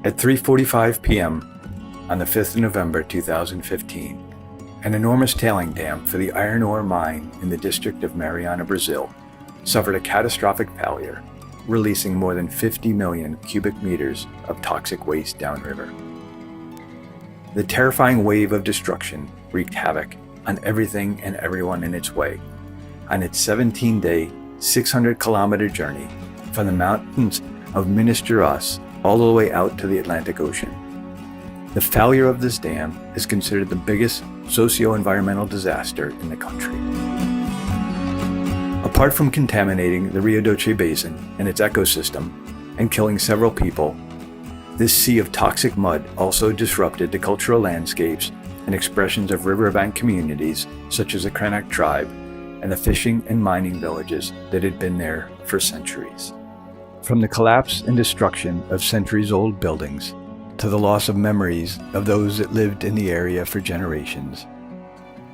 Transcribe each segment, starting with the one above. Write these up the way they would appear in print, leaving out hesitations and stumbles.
At 3:45 p.m. on the 5th of November 2015, an enormous tailing dam for the iron ore mine in the district of Mariana, Brazil, suffered a catastrophic failure, releasing more than 50 million cubic meters of toxic waste downriver. The terrifying wave of destruction wreaked havoc on everything and everyone in its way on its 17-day, 600-kilometer journey from the mountains of Minas Gerais all the way out to the Atlantic Ocean. The failure of this dam is considered the biggest socio-environmental disaster in the country. Apart from contaminating the Rio Doce Basin and its ecosystem and killing several people, this sea of toxic mud also disrupted the cultural landscapes and expressions of riverbank communities such as the Krenak Tribe and the fishing and mining villages that had been there for centuries. From the collapse and destruction of centuries-old buildings to the loss of memories of those that lived in the area for generations,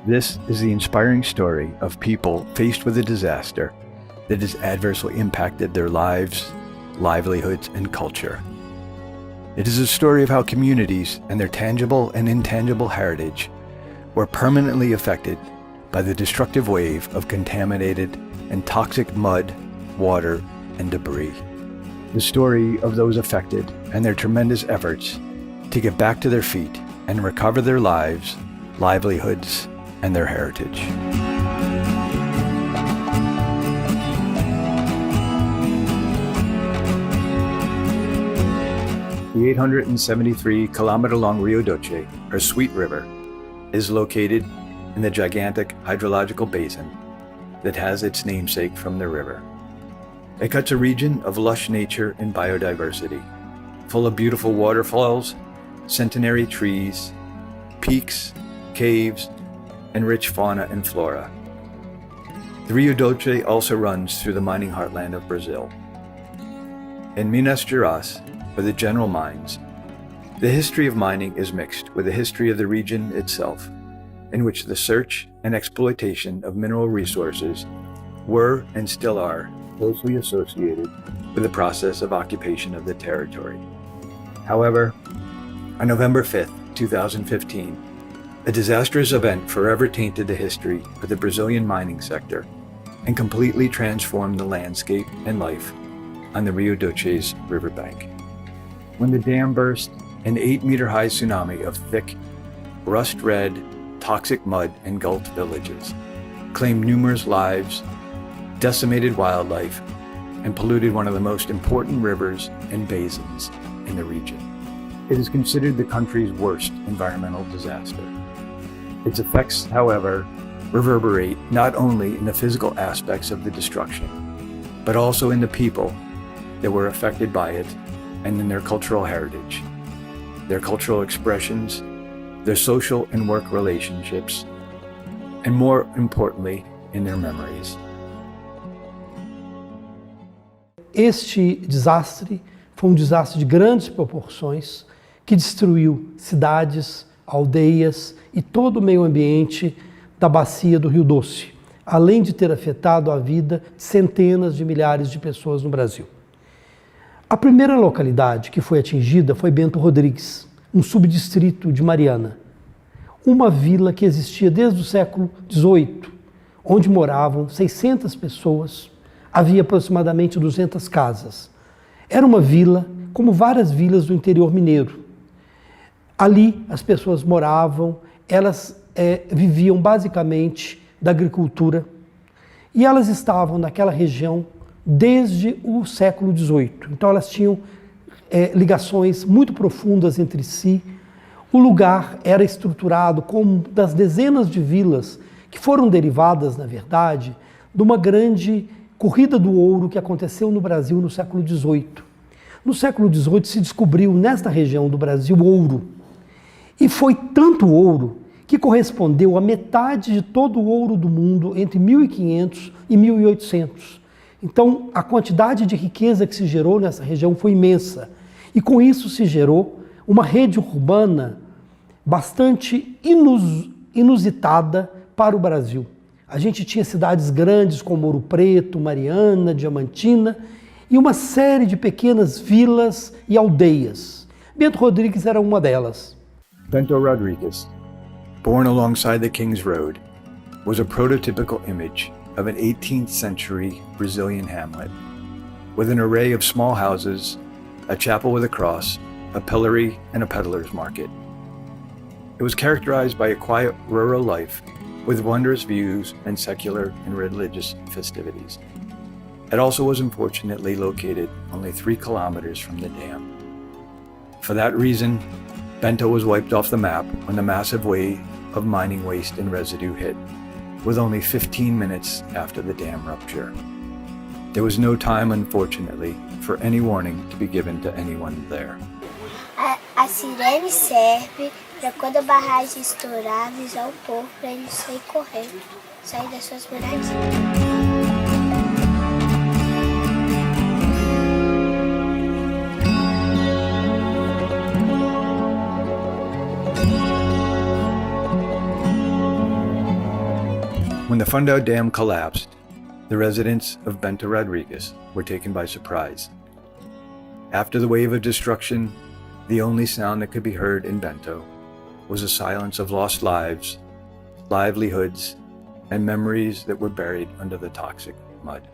this is the inspiring story of people faced with a disaster that has adversely impacted their lives, livelihoods, and culture. It is a story of how communities and their tangible and intangible heritage were permanently affected by the destructive wave of contaminated and toxic mud, water, and debris. The story of those affected and their tremendous efforts to get back to their feet and recover their lives, livelihoods, and their heritage. The 873-kilometer-long Rio Doce, or Sweet River, is located in the gigantic hydrological basin that has its namesake from the river. It cuts a region of lush nature and biodiversity, full of beautiful waterfalls, centenary trees, peaks, caves, and rich fauna and flora. The Rio Doce also runs through the mining heartland of Brazil. In Minas Gerais, or the general mines, the history of mining is mixed with the history of the region itself, in which the search and exploitation of mineral resources were and still are closely associated with the process of occupation of the territory. However, on November 5th, 2015, a disastrous event forever tainted the history of the Brazilian mining sector and completely transformed the landscape and life on the Rio Doce's riverbank. When the dam burst, an 8-meter-high tsunami of thick, rust-red, toxic mud engulfed villages, claimed numerous lives, decimated wildlife, and polluted one of the most important rivers and basins in the region. It is considered the country's worst environmental disaster. Its effects, however, reverberate not only in the physical aspects of the destruction, but also in the people that were affected by it and in their cultural heritage, their cultural expressions, their social and work relationships, and more importantly, in their memories. Este desastre foi desastre de grandes proporções que destruiu cidades, aldeias e todo o meio ambiente da bacia do Rio Doce, além de ter afetado a vida de centenas de milhares de pessoas no Brasil. A primeira localidade que foi atingida foi Bento Rodrigues, um subdistrito de Mariana, uma vila que existia desde o século XVIII, onde moravam 600 pessoas, havia aproximadamente 200 casas. Era uma vila como várias vilas do interior mineiro. Ali as pessoas moravam, elas viviam basicamente da agricultura e elas estavam naquela região desde o século XVIII. Então elas tinham ligações muito profundas entre si. O lugar era estruturado como das dezenas de vilas que foram derivadas, na verdade, de uma grande corrida do ouro que aconteceu no Brasil no século XVIII. No século XVIII se descobriu nesta região do Brasil ouro. E foi tanto ouro que correspondeu a metade de todo o ouro do mundo entre 1500 e 1800. Então, a quantidade de riqueza que se gerou nessa região foi imensa. E com isso se gerou uma rede urbana bastante inusitada para o Brasil. A gente tinha cidades grandes como Ouro Preto, Mariana, Diamantina e uma série de pequenas vilas e aldeias. Bento Rodrigues era uma delas. Bento Rodrigues, born alongside the King's Road, was a prototypical image of an 18th century Brazilian hamlet, with an array of small houses, a chapel with a cross, a pillory, and a peddler's market. It was characterized by a quiet rural life with wondrous views and secular and religious festivities. It also was unfortunately located only 3 kilometers from the dam. For that reason, Bento was wiped off the map when the massive wave of mining waste and residue hit, with only 15 minutes after the dam rupture. There was no time, unfortunately, for any warning to be given to anyone there. A sirene serve para quando a barragem estourar, avisar o povo para eles sair correndo, sair das suas moradia. When the Fundão Dam collapsed, the residents of Bento Rodrigues were taken by surprise. After the wave of destruction, the only sound that could be heard in Bento was a silence of lost lives, livelihoods, and memories that were buried under the toxic mud.